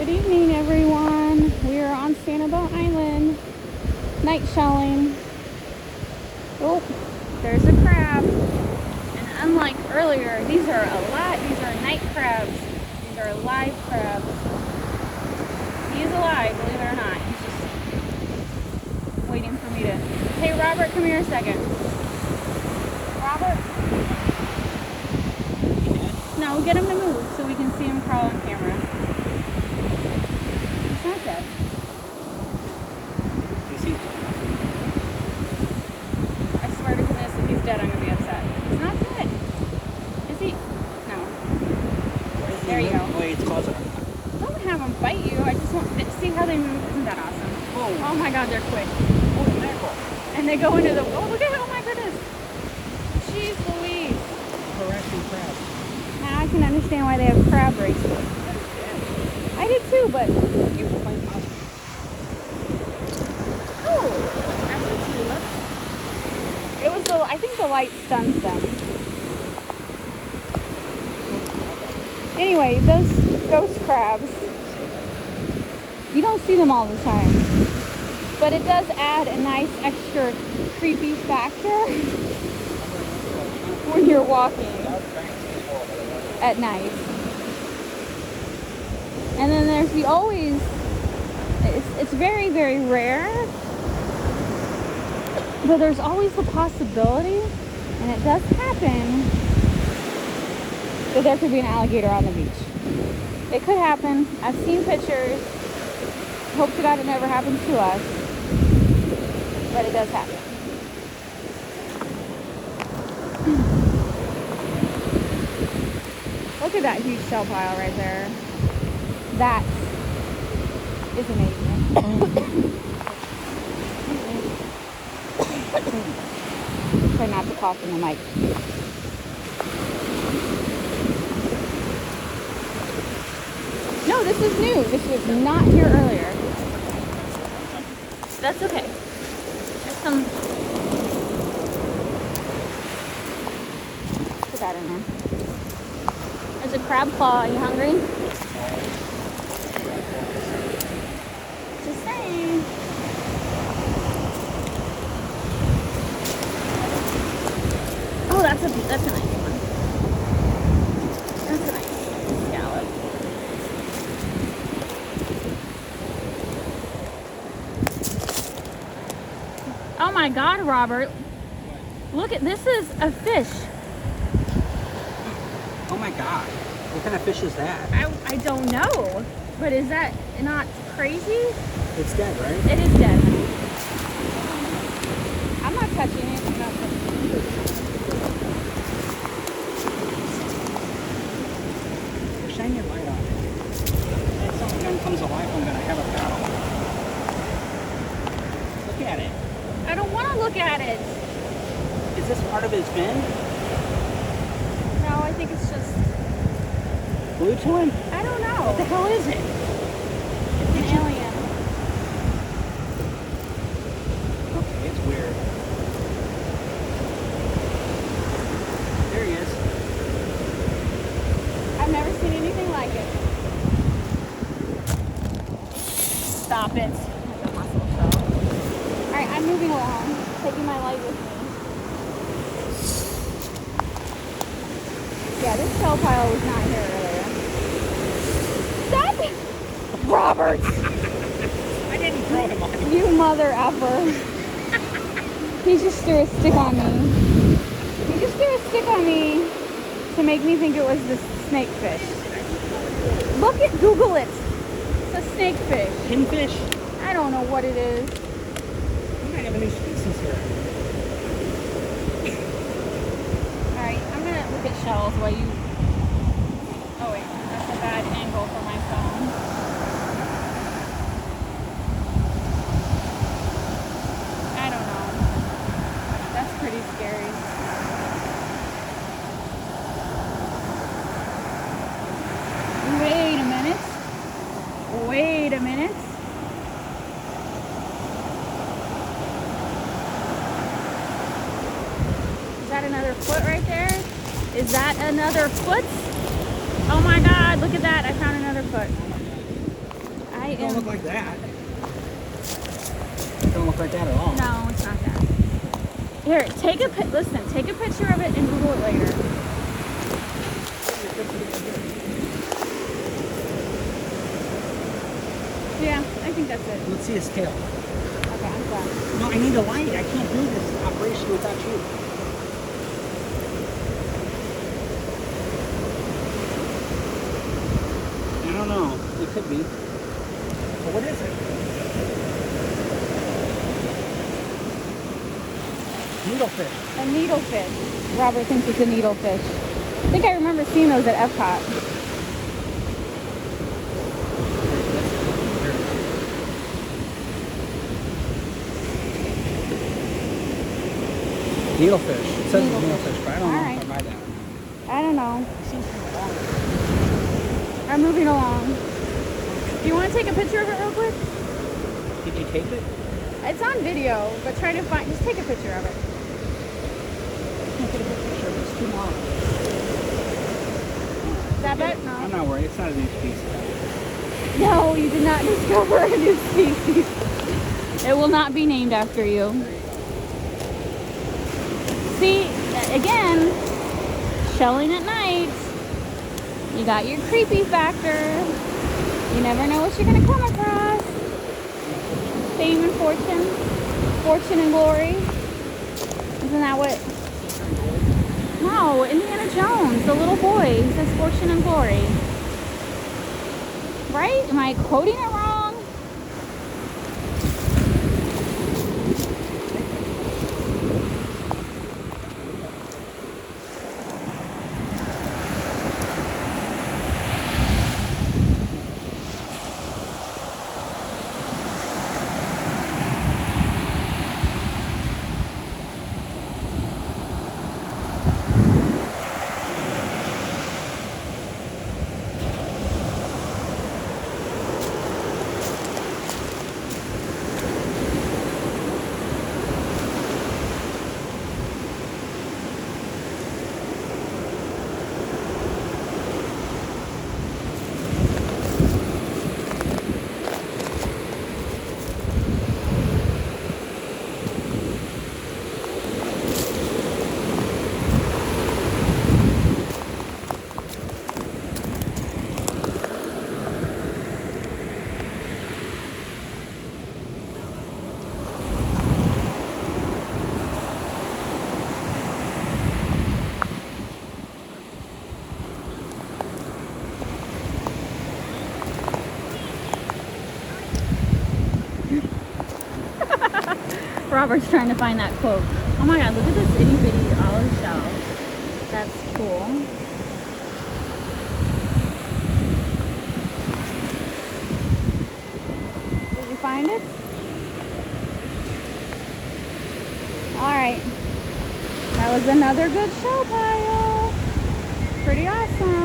Good evening, everyone. We are on Sanibel Island, night shelling. Oh, there's a crab. And unlike earlier, these are night crabs. These are live crabs. He's alive, believe it or not. He's just waiting for me to... Hey, Robert, come here a second. Robert? No, get him to move so we can see him crawl on camera. He's not dead. Is he? I swear to goodness, if he's dead, I'm going to be upset. He's not dead. Is he? No. There you go. Wait, it's closer. Don't have them bite you. I just want to see how they move. Isn't that awesome? Oh my god, they're quick. Oh, mackerel. And they go into the... Oh, look at it. Oh my goodness. Jeez Louise. Harassing crabs. Now I can understand why they have crab races. I did too, but... You were playing possum. Oh, that's a tulip. It was the... I think the light stuns them. Anyway, those ghost crabs, you don't see them all the time. But it does add a nice extra creepy factor when you're walking at night. And then there's the always, it's very, very rare, but there's always the possibility, and it does happen, that there could be an alligator on the beach. It could happen. I've seen pictures. Hope to God it never happens to us. But it does happen. Look at that huge shell pile right there. That is amazing. Try not to cough in the mic. No, this is new. This was not here earlier. That's okay. There's some... Put that in there. There's a crab claw. Are you hungry? Just saying. Oh, that's a nice one. That's a nice scallop. Oh my God, Robert. Look at this is a fish. Oh my god. What kind of fish is that? I don't know. But is that not crazy? It's dead, right? It is dead. I'm not touching it. I'm not touching it. Shine your light on it. If some gun comes alive, I'm gonna have a battle. Look at it. I don't want to look at it. Is this part of his fin? No, I think it's just... Glued to him? I don't know. What the hell is it? It's an alien. Okay, it's weird. There he is. I've never seen anything like it. Stop it. Like a muscle shell. Alright, I'm moving along. Taking my light with me. Yeah, this shell pile was not here earlier. Stop it! Robert! I didn't throw him on you. You mother effer. He just threw a stick on me. He just threw a stick on me to make me think it was the snakefish. Look at, Google it. It's a snakefish. Pinfish? I don't know what it is. We might have a new species here. Alright, I'm gonna look at shells while you... Oh wait, that's a bad angle for my phone. I don't know. That's pretty scary. Wait a minute. Wait a minute. Is that another foot right there? Is that another foot? Oh my God, look at that. I found another foot. right Don't in. look like that. Don't look like that at all. No, it's not that. Here, listen, take a picture of it and Google it later. Yeah, I think that's it. Let's see his tail. Okay, I'm glad. No, I need a light. I can't do this operation without you. I don't know. It could be. But what is it? Needlefish. A needlefish. Robert thinks it's a needlefish. I think I remember seeing those at Epcot. Needlefish. It says Needlefish. needlefish, but I don't know Alright. if I buy that. I don't know. It seems kind of long. I'm moving along. Do you want to take a picture of it real quick? Did you tape it? It's on video, but try to just take a picture of it. I can't get a good picture of it. It's too long. Is that better? I'm No. not worried. It's not a new species. No, you did not discover a new species. It will not be named after you. See, again, shelling at night. You got your creepy factor. You never know what you're going to come across. Fame and fortune. Fortune and glory. Isn't that what? No, Indiana Jones, the little boy. He says fortune and glory. Right? Am I quoting it wrong? Robert's trying to find that quote. Oh my god, look at this itty bitty olive shell. That's cool. Did you find it? Alright. That was another good shell pile. Pretty awesome.